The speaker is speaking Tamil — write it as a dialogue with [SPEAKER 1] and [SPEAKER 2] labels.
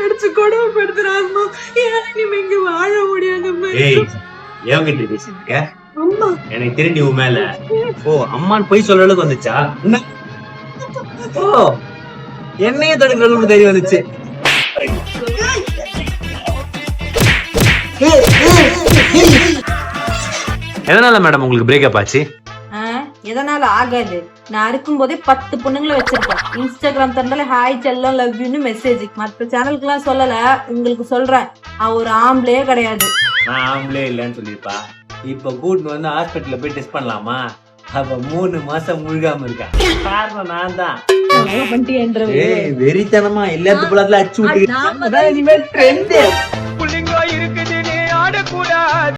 [SPEAKER 1] அடிச்சு கொடுமைப்படுத்துறாங்க. இனிமே இங்க வாழ முடியாது.
[SPEAKER 2] எவங்கிட்ட பேசிருக்க? எனக்கு தெரிஞ்சு உன் மேல அம்மான்னு போய் சொல்ற அளவுக்கு வந்துச்சா? என்னையே தடுக்கிறதுக்கு தெரிய வந்துச்சு. எதனால மேடம் உங்களுக்கு பிரேக்கப் ஆச்சு?
[SPEAKER 1] எதனால ஆகாது. நான் இருக்கும் போதே 10 பொண்ணுங்களை வச்சிருக்கேன். இன்ஸ்டாகிராம் திறந்தால ஹாய் செல்லம் லவ் யூன்னு மெசேஜ். மற்ற சேனலுக்கு எல்லாம் சொல்லல, உங்களுக்கு சொல்றேன். அவர் ஆம்பளையே கிடையாது.
[SPEAKER 2] நான் ஆம்பளே இல்லன்னு சொல்லிருப்பா. இப்ப கூட்டு வந்து ஹாஸ்பிட்டல்ல போய் டெஸ்ட் பண்ணலாமா? அப்ப 3 மாசம் முழுகாம இருக்கா. காரணம் நான் தான். வெறித்தனமா எல்லாத்து புலத்துல அச்சு விட்டு